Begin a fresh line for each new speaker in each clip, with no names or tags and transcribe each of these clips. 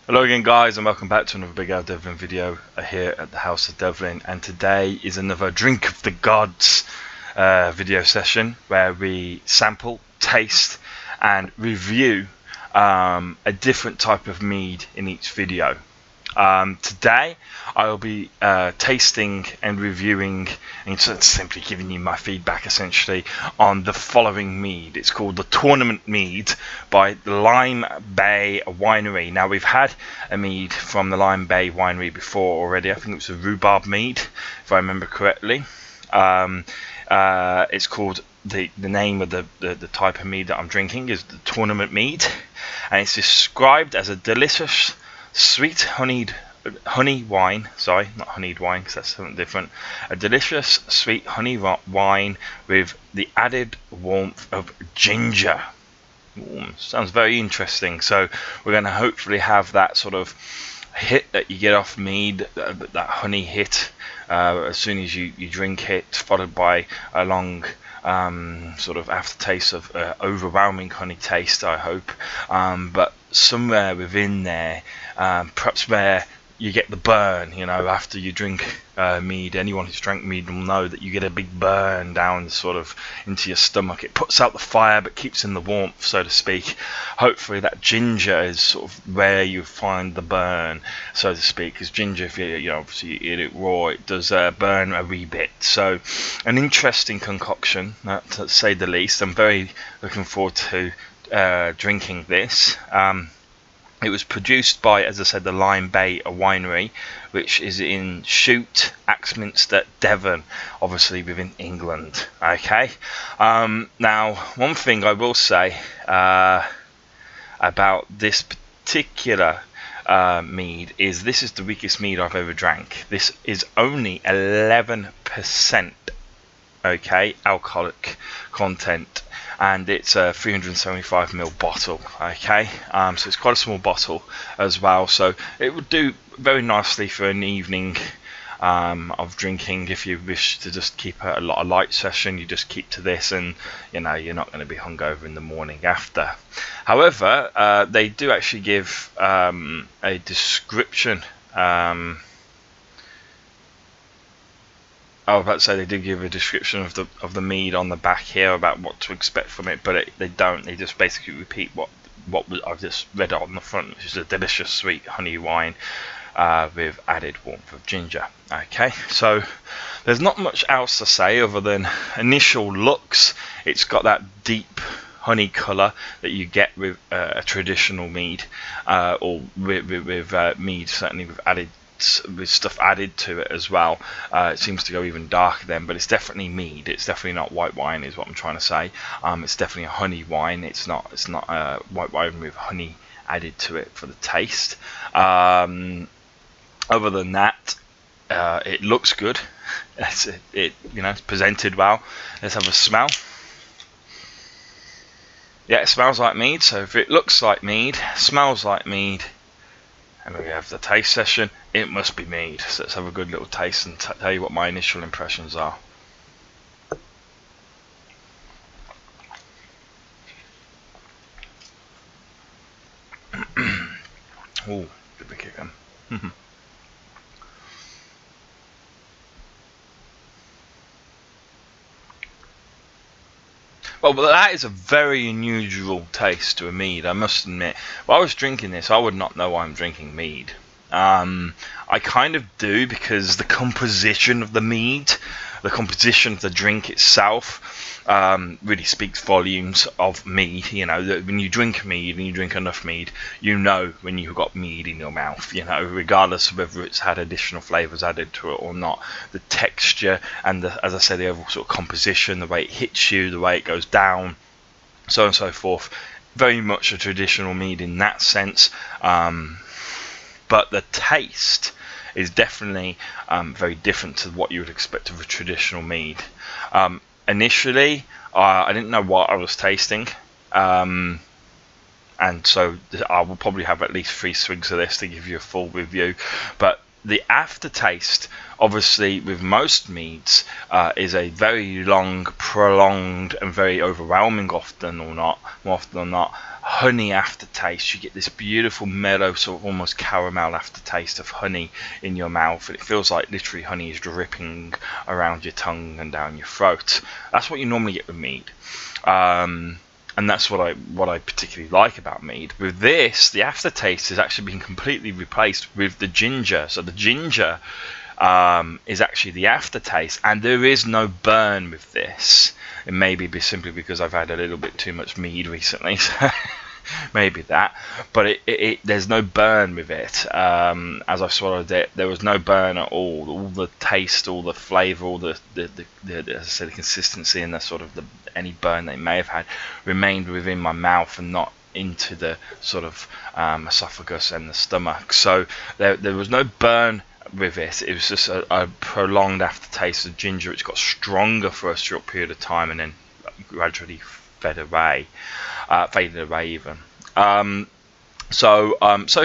Hello again guys, and welcome back to another Big Al Devlin video here at the House of Devlin. And today is another Drink of the Gods video session where we sample, taste and review a different type of mead in each video. Today I will be tasting and reviewing and simply giving you my feedback essentially on the following mead. It's called the Tournament Mead by the Lime Bay Winery. Now we've had a mead from the Lime Bay Winery before already. I think it was a rhubarb mead if I remember correctly. It's called the name of the type of mead that I'm drinking is the Tournament Mead, and it's described as a delicious sweet honey wine, sorry, not honeyed wine because that's something different. A delicious sweet honey wine with the added warmth of ginger. Sounds very interesting. So we're going to hopefully have that sort of hit that you get off mead, that honey hit as soon as you drink it, followed by a long sort of aftertaste of overwhelming honey taste, I hope, but somewhere within there, perhaps where you get the burn, you know, after you drink mead. Anyone who's drank mead will know that you get a big burn down sort of into your stomach. It puts out the fire but keeps in the warmth, so to speak. Hopefully that ginger is sort of where you find the burn, so to speak, because ginger, if you know, obviously you eat it raw, it does burn a wee bit. So an interesting concoction, to say the least. I'm very looking forward to drinking this. It was produced by, as I said, the Lime Bay Winery, which is in Chute, Axminster, Devon, obviously within England. Okay. Now, one thing I will say about this particular mead is this is the weakest mead I've ever drank. This is only 11%. Okay, alcoholic content, and it's a 375ml bottle. Okay, so it's quite a small bottle as well, so it would do very nicely for an evening of drinking. If you wish to just keep a light session, you just keep to this, and you know you're not going to be hungover in the morning after. However, they do actually give a description. I was about to say they do give a description of the mead on the back here about what to expect from it, but they don't. They just basically repeat what I've just read on the front, which is a delicious sweet honey wine with added warmth of ginger. Okay, so there's not much else to say other than initial looks. It's got that deep honey colour that you get with a traditional mead, or with mead, certainly with stuff added to it as well. It seems to go even darker then, but it's definitely mead. It's definitely not white wine, is what I'm trying to say. It's definitely a honey wine. It's not white wine with honey added to it for the taste. Other than that, it looks good. It's presented well. Let's have a smell. Yeah, it smells like mead. So if it looks like mead, smells like mead, and we have the taste session, it must be mead. So let's have a good little taste and tell you what my initial impressions are. Oh, good big kick in. Well, that is a very unusual taste to a mead, I must admit. If I was drinking this, I would not know I'm drinking mead. I kind of do, because the composition of the mead, the composition of the drink itself, really speaks volumes of mead. You know, that when you drink mead and you drink enough mead, you know when you've got mead in your mouth, you know, regardless of whether it's had additional flavours added to it or not. The texture and, as I said, the overall sort of composition, the way it hits you, the way it goes down, so on and so forth. Very much a traditional mead in that sense. But the taste is definitely very different to what you would expect of a traditional mead. Initially, I didn't know what I was tasting, and so I will probably have at least 3 swigs of this to give you a full review. But the aftertaste, obviously, with most meads, is a very long, prolonged, and very overwhelming, more often than not, honey aftertaste. You get this beautiful mellow, sort of almost caramel aftertaste of honey in your mouth, and it feels like literally honey is dripping around your tongue and down your throat. That's what you normally get with mead, and that's what I particularly like about mead. With this, the aftertaste has actually been completely replaced with the ginger. So the ginger is actually the aftertaste, and there is no burn with this. It may be simply because I've had a little bit too much mead recently, so maybe that. But there's no burn with it. As I swallowed it, there was no burn at all. All the taste, all the flavour, all the as I said, the consistency and the sort of any burn they may have had remained within my mouth and not into the sort of esophagus and the stomach. So there was no burn with it. It was just a prolonged aftertaste of ginger, which got stronger for a short period of time and then gradually faded away even. So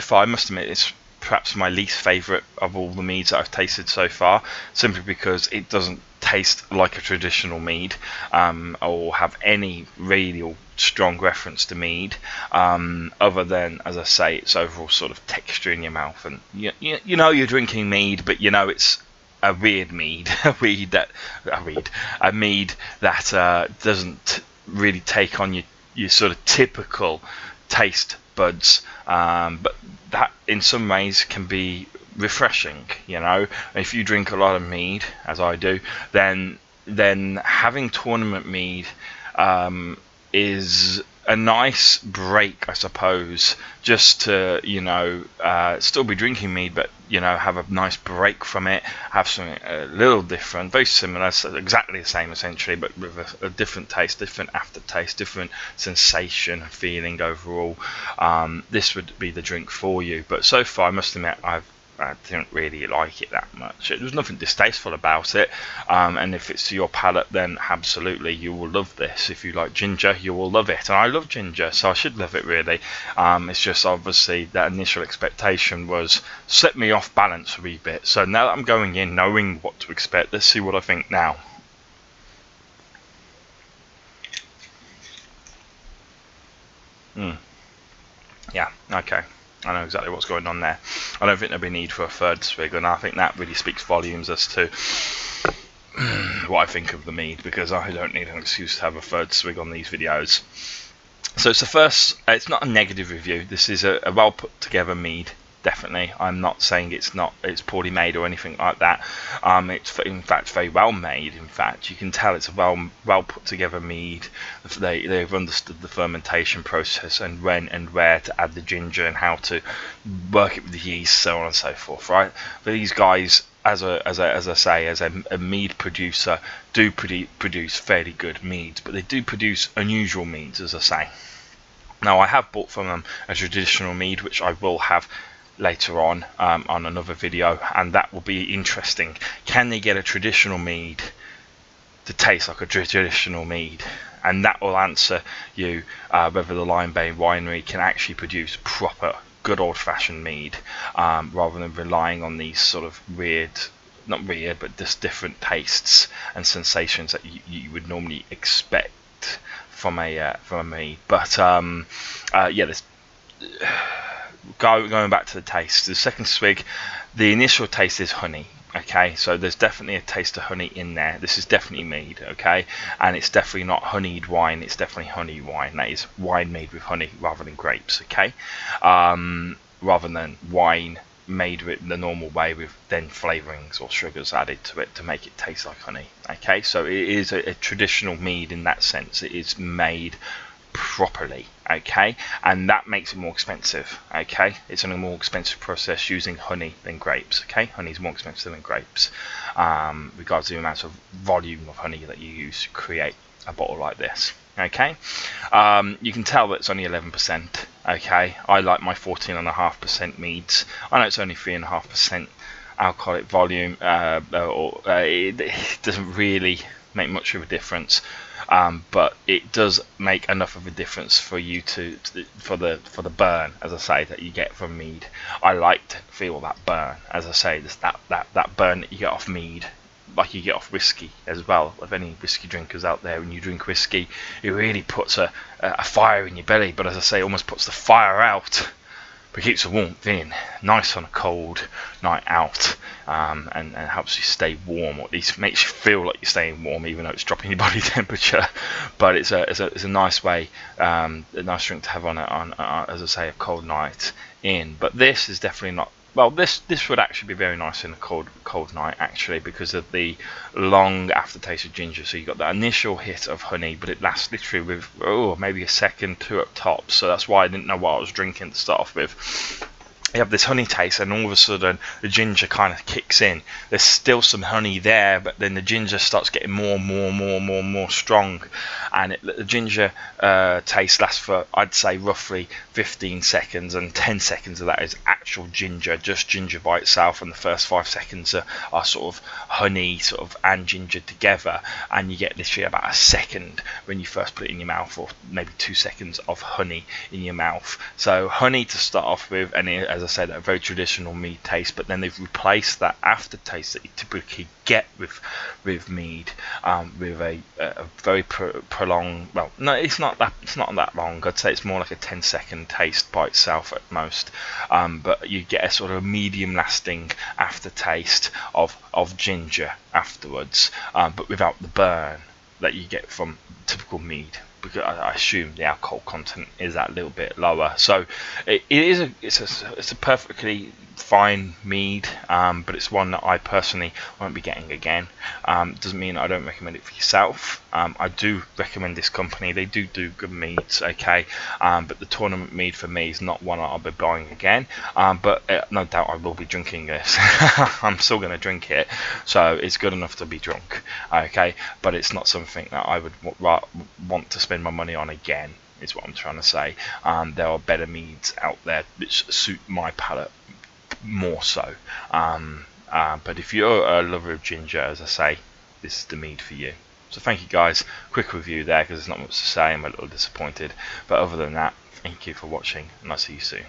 far I must admit it's perhaps my least favourite of all the meads that I've tasted so far, simply because it doesn't taste like a traditional mead, or have any really strong reference to mead, other than, as I say, its overall sort of texture in your mouth, and you know you're drinking mead, but you know it's a weird mead, a mead that doesn't really take on your sort of typical taste buds, but that in some ways can be refreshing. You know, if you drink a lot of mead, as I do, then having tournament mead is a nice break, I suppose, just to, you know, still be drinking mead, but, you know, have a nice break from it, have something a little different, very similar, so exactly the same essentially, but with a different taste, different aftertaste, different sensation, feeling overall. This would be the drink for you. But so far, I must admit, I didn't really like it that much. There's nothing distasteful about it, and if it's to your palate, then absolutely you will love this. If you like ginger, you will love it, and I love ginger, so I should love it really. It's just obviously that initial expectation was set me off balance a wee bit. So now that I'm going in knowing what to expect, let's see what I think now. Yeah, okay. I know exactly what's going on there. I don't think there'll be need for a third swig, and I think that really speaks volumes as to what I think of the mead, because I don't need an excuse to have a third swig on these videos. So it's the first, it's not a negative review. This is a well put together mead, definitely. I'm not saying it's poorly made or anything like that. It's in fact very well made. In fact, you can tell it's a well put together mead. They've understood the fermentation process and when and where to add the ginger and how to work it with the yeast, so on and so forth. Right? But these guys, as I say, as a mead producer, do produce fairly good meads, but they do produce unusual meads, as I say. Now, I have bought from them a traditional mead, which I will have later on another video, and that will be interesting. Can they get a traditional mead to taste like a traditional mead? And that will answer you whether the Lime Bay Winery can actually produce proper good old-fashioned mead, rather than relying on these sort of not weird, but just different tastes and sensations that you would normally expect from a mead. But yeah, this. Going back to the taste, the second swig, the initial taste is honey. Okay, so there's definitely a taste of honey in there. This is definitely mead, okay, and it's definitely not honeyed wine. It's definitely honey wine. That is wine made with honey rather than grapes, okay, rather than wine made with the normal way with then flavourings or sugars added to it to make it taste like honey. Okay, so it is a traditional mead in that sense. It is made properly, okay, and that makes it more expensive. Okay, it's a more expensive process using honey than grapes. Okay, honey is more expensive than grapes, regards to the amount of volume of honey that you use to create a bottle like this. Okay, you can tell that it's only 11%. Okay, I like my 14.5% meads. I know it's only 3.5% alcoholic volume, it doesn't really make much of a difference. But it does make enough of a difference for you for the burn, as I say, that you get from mead. I like to feel that burn, as I say, that burn that you get off mead like you get off whiskey as well. If any whiskey drinkers out there, when you drink whiskey, it really puts a fire in your belly, but as I say, almost puts the fire out, but keeps the warmth in. Nice on a cold night out, and helps you stay warm, or at least makes you feel like you're staying warm, even though it's dropping your body temperature. But it's a nice way, a nice drink to have on as I say, a cold night in. But this is definitely not. Well, this would actually be very nice in a cold night, actually, because of the long aftertaste of ginger. So you got that initial hit of honey, but it lasts literally with maybe a second, two at tops. So that's why I didn't know what I was drinking to start off with. You have this honey taste, and all of a sudden the ginger kind of kicks in. There's still some honey there, but then the ginger starts getting more strong, and the ginger taste lasts for, I'd say, roughly 15 seconds, and 10 seconds of that is actual ginger, just ginger by itself, and the first 5 seconds are sort of honey and ginger together, and you get literally about a second when you first put it in your mouth, or maybe 2 seconds of honey in your mouth. So honey to start off with, and as I said, a very traditional mead taste, but then they've replaced that aftertaste that you typically get with mead with a very prolonged. Well, no, it's not that long. I'd say it's more like a 10-second taste by itself at most. But you get a sort of medium lasting aftertaste of ginger afterwards, but without the burn that you get from typical mead, because I assume the alcohol content is that little bit lower. So it's a perfectly fine mead, but it's one that I personally won't be getting again. Doesn't mean I don't recommend it for yourself. I do recommend this company. They do good meads, okay, but the tournament mead for me is not one I'll be buying again. But no doubt I will be drinking this. I'm still going to drink it, so it's good enough to be drunk, okay, but it's not something that I would want to spend my money on again, is what I'm trying to say. There are better meads out there which suit my palate more so, but if you're a lover of ginger, as I say, this is the mead for you. So thank you guys, quick review there because there's not much to say. I'm a little disappointed, but other than that, thank you for watching, and I'll see you soon.